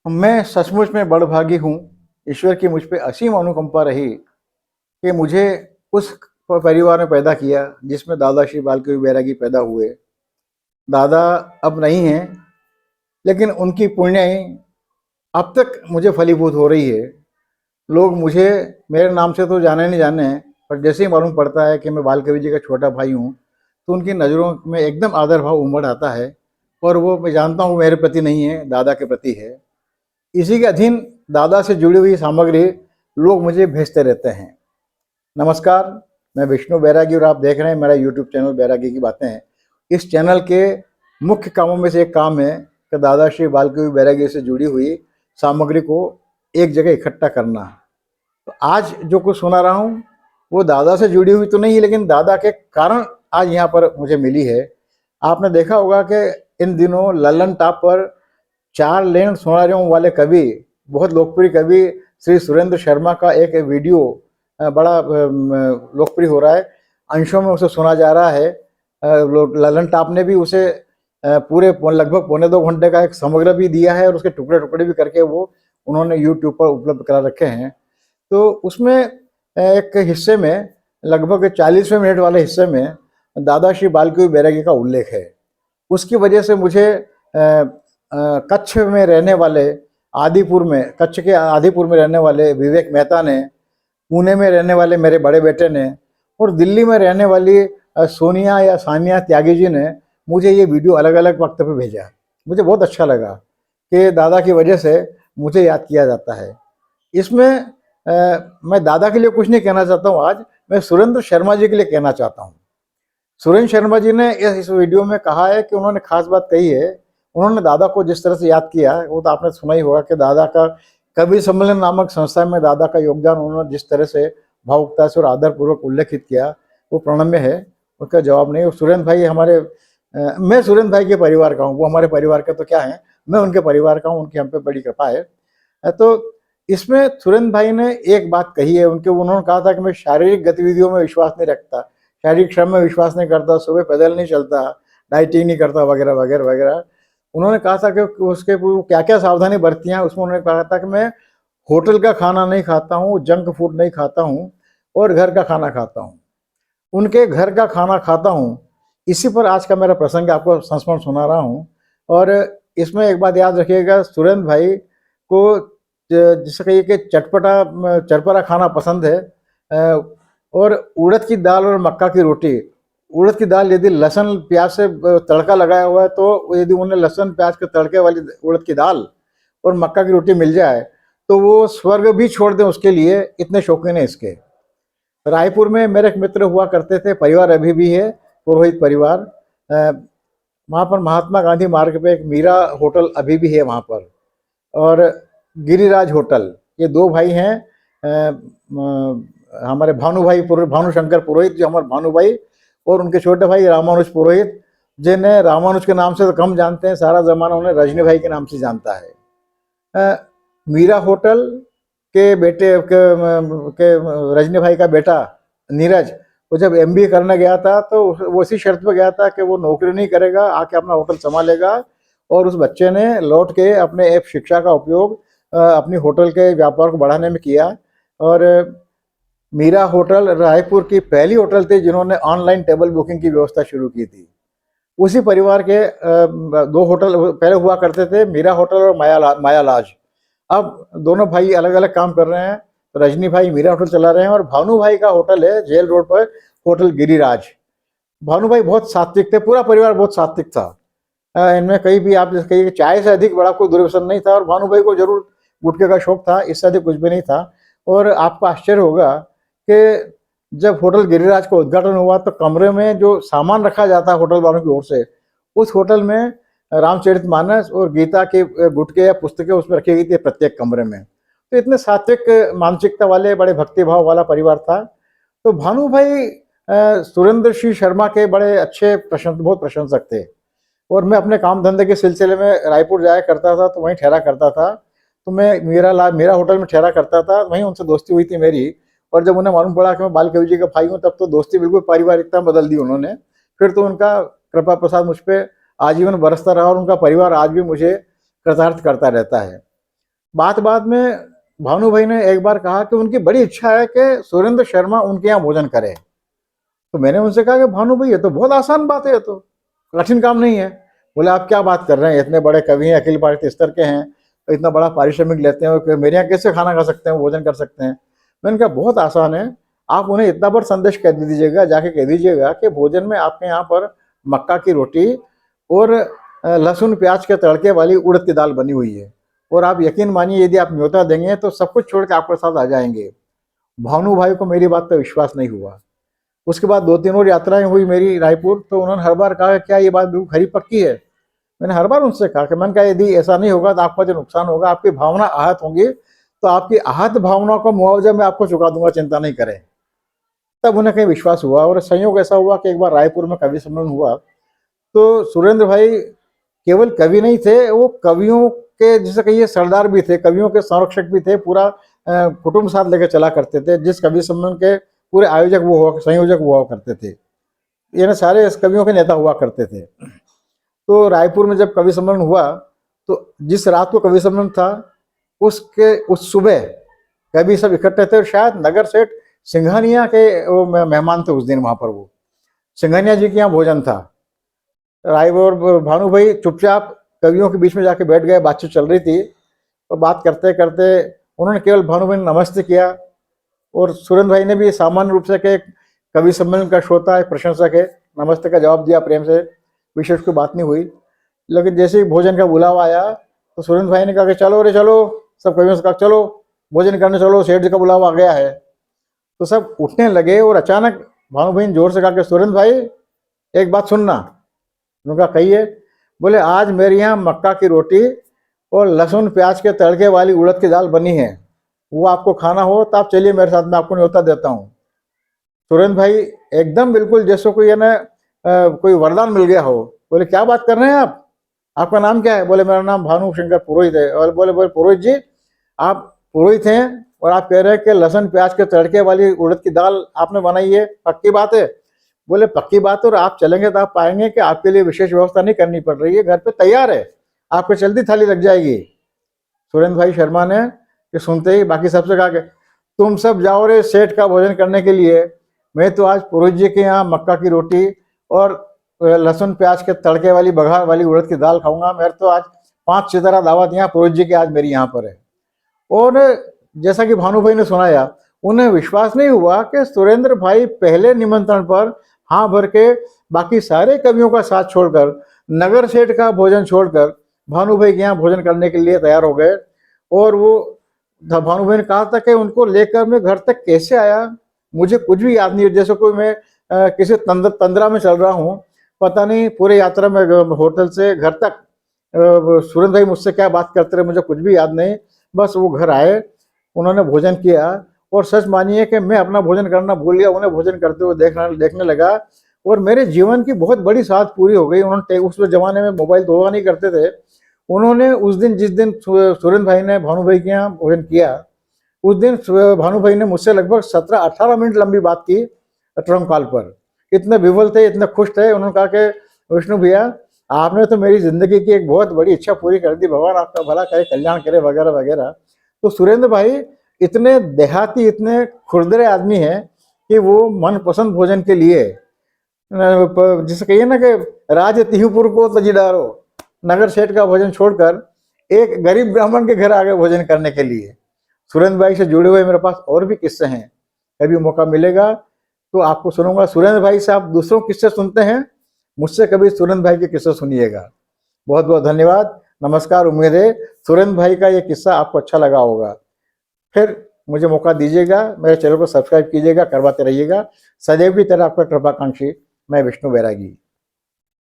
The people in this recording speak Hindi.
मैं सचमुच में बड़भागी हूँ। ईश्वर की मुझ पे असीम अनुकंपा रही कि मुझे उस परिवार में पैदा किया जिसमें दादा श्री बालकृष्ण बैरागी पैदा हुए। दादा अब नहीं हैं, लेकिन उनकी पुण्याई अब तक मुझे फलीभूत हो रही है। लोग मुझे मेरे नाम से तो जाने नहीं जाने, पर जैसे ही मालूम पड़ता है कि मैं बालकवि जी का छोटा भाई हूँ, तो उनकी नज़रों में एकदम आदर भाव उमड़ आता है। और वो मैं जानता हूँ मेरे प्रति नहीं है, दादा के प्रति है। इसी के अधीन दादा से जुड़ी हुई सामग्री लोग मुझे भेजते रहते हैं। नमस्कार, मैं विष्णु बैरागी और आप देख रहे हैं मेरा यूट्यूब चैनल बैरागी की बातें हैं। इस चैनल के मुख्य कामों में से एक काम है कि दादा श्री बालकृष्ण बैरागी से जुड़ी हुई सामग्री को एक जगह इकट्ठा करना। तो आज जो कुछ सुना रहा हूँ वो दादा से जुड़ी हुई तो नहीं है, लेकिन दादा के कारण आज यहाँ पर मुझे मिली है। आपने देखा होगा कि इन दिनों लल्लन टॉप पर 4 लेन सुनारियों वाले कवि, बहुत लोकप्रिय कवि श्री सुरेंद्र शर्मा का एक वीडियो बड़ा लोकप्रिय हो रहा है। अंशों में उसे सुना जा रहा है। लल्लन टॉप ने भी उसे पूरे लगभग पौने 2 घंटे का एक समग्र भी दिया है और उसके टुकड़े टुकड़े भी करके वो उन्होंने यूट्यूब पर उपलब्ध करा रखे हैं। तो उसमें एक हिस्से में, लगभग 40वें मिनट वाले हिस्से में दादा श्री बालकृष्ण बैरागी का उल्लेख है। उसकी वजह से मुझे कच्छ में रहने वाले, आदिपुर में, कच्छ के आदिपुर में रहने वाले विवेक मेहता ने, पुणे में रहने वाले मेरे बड़े बेटे ने और दिल्ली में रहने वाली सोनिया या सानिया त्यागी जी ने मुझे ये वीडियो अलग अलग वक्त पे भेजा। मुझे बहुत अच्छा लगा कि दादा की वजह से मुझे याद किया जाता है। इसमें मैं दादा के लिए कुछ नहीं कहना चाहता हूँ, आज मैं सुरेंद्र शर्मा जी के लिए कहना चाहता हूँ। सुरेंद्र शर्मा जी ने इस वीडियो में कहा है कि उन्होंने खास बात कही है। उन्होंने दादा को जिस तरह से याद किया, वो तो आपने सुना ही होगा कि दादा का कवि सम्मेलन नामक संस्था में दादा का योगदान उन्होंने जिस तरह से भावुकता से और आदरपूर्वक उल्लेखित किया, वो प्रणम्य है, उसका जवाब नहीं। और सुरेंद्र भाई हमारे मैं सुरेंद्र भाई के परिवार का हूँ, वो हमारे परिवार के तो क्या है, मैं उनके परिवार का हूँ, उनकी हम पे बड़ी कृपा है। तो इसमें सुरेंद्र भाई ने एक बात कही है, उन्होंने कहा था कि मैं शारीरिक गतिविधियों में विश्वास नहीं रखता, शारीरिक श्रम में विश्वास नहीं करता, सुबह पैदल नहीं चलता, डाइटिंग नहीं करता, वगैरह वगैरह वगैरह। उन्होंने कहा था कि उसके क्या क्या सावधानी बरती हैं। उसमें उन्होंने कहा था कि मैं होटल का खाना नहीं खाता हूँ, जंक फूड नहीं खाता हूँ और घर का खाना खाता हूँ। उनके घर का खाना खाता हूँ, इसी पर आज का मेरा प्रसंग आपको संस्मरण सुना रहा हूँ। और इसमें एक बात याद रखिएगा, सुरेंद्र भाई को जिसे कहिए कि चटपटा खाना पसंद है। और उड़द की दाल और मक्का की रोटी, उड़द की दाल यदि लहसुन प्याज से तड़का लगाया हुआ है, तो यदि उन्हें लहसुन प्याज के तड़के वाली उड़द की दाल और मक्का की रोटी मिल जाए तो वो स्वर्ग भी छोड़ दें उसके लिए, इतने शौकीन है इसके। रायपुर में मेरे एक मित्र हुआ करते थे, परिवार अभी भी है, पुरोहित परिवार। वहाँ पर महात्मा गांधी मार्ग पे एक मीरा होटल अभी भी है वहाँ पर, और गिरिराज होटल, ये 2 भाई हैं। हमारे भानुशंकर पुरोहित, जो हमारे भानु भाई, और उनके छोटे भाई रामानुज पुरोहित, जिन्हें रामानुज के नाम से तो कम जानते हैं, सारा जमाना उन्हें रजनी भाई के नाम से जानता है। मीरा होटल के बेटे के रजनी भाई का बेटा नीरज, वो जब MBA करने गया था तो वो इसी शर्त पे गया था कि वो नौकरी नहीं करेगा, आके अपना होटल संभालेगा। और उस बच्चे ने लौट के अपने एक शिक्षा का उपयोग अपनी होटल के व्यापार को बढ़ाने में किया। और मीरा होटल रायपुर की पहली होटल थी जिन्होंने ऑनलाइन टेबल बुकिंग की व्यवस्था शुरू की थी। उसी परिवार के 2 होटल पहले हुआ करते थे, मीरा होटल और माया लॉज। अब दोनों भाई अलग अलग काम कर रहे हैं। तो रजनी भाई मीरा होटल चला रहे हैं और भानु भाई का होटल है जेल रोड पर, होटल गिरिराज। भानु भाई बहुत सात्विक थे, पूरा परिवार बहुत सात्विक था। इनमें कहीं भी आप जैसे कहिए चाय से अधिक बड़ा कोई दुर्व्यसन नहीं था, और भानु भाई को जरूर गुटखे का शौक था, इससे अधिक कुछ भी नहीं था। और आपको आश्चर्य होगा कि जब होटल गिरिराज का उद्घाटन हुआ तो कमरे में जो सामान रखा जाता है होटल वालों की ओर से, उस होटल में रामचरितमानस और गीता के गुटके या पुस्तकें उसमें रखी गई थी प्रत्येक कमरे में। तो इतने सात्विक मानसिकता वाले, बड़े भक्तिभाव वाला परिवार था। तो भानु भाई सुरेंद्र श्री शर्मा के बड़े अच्छे बहुत प्रशंसक थे। और मैं अपने काम धंधे के सिलसिले में रायपुर जाया करता था, तो वहीं ठहरा करता था। तो मैं मेरा होटल में ठहरा करता था, वहीं उनसे दोस्ती हुई थी मेरी। और जब उन्हें मालूम पड़ा कि मैं बालकवि जी का भाई हूँ, तब तो दोस्ती बिल्कुल पारिवारिकता बदल दी उन्होंने। फिर तो उनका कृपा प्रसाद मुझ पर आजीवन बरसता रहा और उनका परिवार आज भी मुझे कृतार्थ करता रहता है। बात बात में भानु भाई ने एक बार कहा कि उनकी बड़ी इच्छा है कि सुरेंद्र शर्मा उनके यहाँ भोजन करे। तो मैंने उनसे कहा कि भानु भाई ये तो बहुत आसान बात है, ये तो कठिन काम नहीं है। बोले आप क्या बात कर रहे हैं, इतने बड़े कवि हैं, अखिल भारतीय स्तर के हैं, तो इतना बड़ा पारिश्रमिक लेते हैं कि मेरे यहाँ कैसे खाना खा सकते हैं, भोजन कर सकते हैं। मैंने कहा बहुत आसान है, आप उन्हें इतना बड़ा संदेश कह दीजिएगा, जाके कह दीजिएगा कि भोजन में आपके यहाँ पर मक्का की रोटी और लहसुन प्याज के तड़के वाली उड़द की दाल बनी हुई है, और आप यकीन मानिए यदि आप न्योता देंगे तो सब कुछ छोड़ के आपके साथ आ जाएंगे। भानु भाई को मेरी बात पर विश्वास नहीं हुआ। उसके बाद 2-3 और यात्राएं हुई मेरी रायपुर, तो उन्होंने हर बार कहा क्या ये बात बिल्कुल खरी पक्की है। मैंने हर बार उनसे कहा कि मैंने कहा यदि ऐसा नहीं होगा तो आपका जो नुकसान होगा, आपकी भावना आहत होंगी, तो आपकी आहत भावनाओं का मुआवजा मैं आपको चुका दूंगा, चिंता नहीं करें। तब उन्हें कहीं विश्वास हुआ। और संयोग ऐसा हुआ कि एक बार रायपुर में कवि सम्मेलन हुआ, तो सुरेंद्र भाई केवल कवि नहीं थे, वो कवियों के जिसे कहिए सरदार भी थे, कवियों के संरक्षक भी थे, पूरा कुटुंब साथ लेकर चला करते थे। जिस कवि सम्मेलन के पूरे आयोजक वो हुआ, संयोजक वो हुआ करते थे, यानी सारे कवियों के नेता हुआ करते थे। तो रायपुर में जब कवि सम्मेलन हुआ, तो जिस रात को कवि सम्मेलन था उसके उस सुबह कवि सब इकट्ठे थे, और शायद नगर सेठ सिंघानिया के वो मेहमान थे उस दिन वहां पर। वो सिंघानिया जी के यहाँ भोजन था। राय और भानु भाई चुपचाप कवियों के बीच में जाके बैठ गए, बातचीत चल रही थी। तो बात करते करते उन्होंने केवल भानु भाई ने नमस्ते किया, और सुरेंद्र भाई ने भी सामान्य रूप से के कवि सम्मेलन का श्रोता है, प्रशंसक है, नमस्ते का जवाब दिया प्रेम से, विशेष कोई बात नहीं हुई। लेकिन जैसे ही भोजन का बुलावा आया तो सुरेंद्र भाई ने कहा कि चलो रे चलो, सब कवियों से कहा चलो भोजन करने चलो, सेठ जी का बुलावा आ गया है। तो सब उठने लगे, और अचानक भानु भाई ने जोर से कहा कि सुरेंद्र भाई एक बात सुनना। उन्होंने कहा कहिए। बोले आज मेरे यहाँ मक्का की रोटी और लहसुन प्याज के तड़के वाली उड़द की दाल बनी है, वो आपको खाना हो तो आप चलिए मेरे साथ, में आपको न्योता देता हूँ। सुरेंद्र भाई एकदम बिल्कुल जैसे कोई है ना कोई वरदान मिल गया हो। बोले क्या बात कर रहे हैं आप, आपका नाम क्या है? बोले मेरा नाम भानु शंकर पुरोहित है। और बोले पुरोहित जी आप पुरोहित हैं और आप कह रहे हैं कि लहसुन प्याज के तड़के वाली उड़द की दाल आपने बनाई है, पक्की बात है? बोले पक्की बात है, और आप चलेंगे तो आप पाएंगे कि आपके लिए विशेष व्यवस्था नहीं करनी पड़ रही है, घर पे तैयार है, आपको चलती थाली लग जाएगी। सुरेंद्र भाई शर्मा ने ये सुनते ही बाकी सबसे कहा कि तुम सब जाओ रे सेठ का भोजन करने के लिए, मैं तो आज पुरोहित जी के यहाँ मक्का की रोटी और लहसुन प्याज के तड़के वाली बघार वाली उड़द की दाल खाऊंगा। मेरे तो आज 5 सितारा दावत यहाँ पुरोहित जी की आज मेरी यहाँ पर है। और जैसा कि भानु भाई ने सुनाया, उन्हें विश्वास नहीं हुआ कि सुरेंद्र भाई पहले निमंत्रण पर हाँ भर के बाकी सारे कवियों का साथ छोड़कर, नगर सेठ का भोजन छोड़कर भानु भाई के यहाँ भोजन करने के लिए तैयार हो गए। और वो भानु भाई ने कहा था कि उनको लेकर मैं घर तक कैसे आया मुझे कुछ भी याद नहीं है, जैसे कोई मैं किसी तंद्रा में चल रहा हूँ, पता नहीं पूरे यात्रा में होटल से घर तक सुरेंद्र भाई मुझसे क्या बात करते रहे मुझे कुछ भी याद नहीं। बस वो घर आए, उन्होंने भोजन किया, और सच मानिए कि मैं अपना भोजन करना भूल गया, उन्हें भोजन करते हुए देखने लगा, और मेरे जीवन की बहुत बड़ी साथ पूरी हो गई। उन्होंने उस जमाने में मोबाइल तो हुआ नहीं करते थे। उन्होंने उस दिन जिस दिन सुरेंद्र भाई ने भानु भाई के यहाँ भोजन किया, उस दिन भानु भाई ने मुझसे लगभग 17-18 मिनट लंबी बात की ट्रंक कॉल पर। इतने विवल थे, इतने खुश थे। उन्होंने कहा कि विष्णु भैया आपने तो मेरी जिंदगी की एक बहुत बड़ी इच्छा पूरी कर दी, भगवान आपका भला करे, कल्याण करे, वगैरह वगैरह। तो सुरेंद्र भाई इतने देहाती, इतने खुरदरे आदमी हैं कि वो मनपसंद भोजन के लिए, जिसे कहिए ना कि राज तिहुपुर को तजीदारो, नगर सेठ का भोजन छोड़कर एक गरीब ब्राह्मण के घर आ गए भोजन करने के लिए। सुरेंद्र भाई से जुड़े हुए मेरे पास और भी किस्से हैं, कभी मौका मिलेगा तो आपको सुनूंगा। सुरेंद्र भाई से आप दूसरों किस्से सुनते हैं, मुझसे कभी सुरेंद्र भाई के किस्से सुनिएगा। बहुत बहुत धन्यवाद, नमस्कार। उम्मीद है सुरेंद्र भाई का ये किस्सा आपको अच्छा लगा होगा। फिर मुझे मौका दीजिएगा, मेरे चैनल को सब्सक्राइब कीजिएगा, करवाते रहिएगा। सदैव की तरह आपका कृपाकांक्षी, मैं विष्णु बैरागी।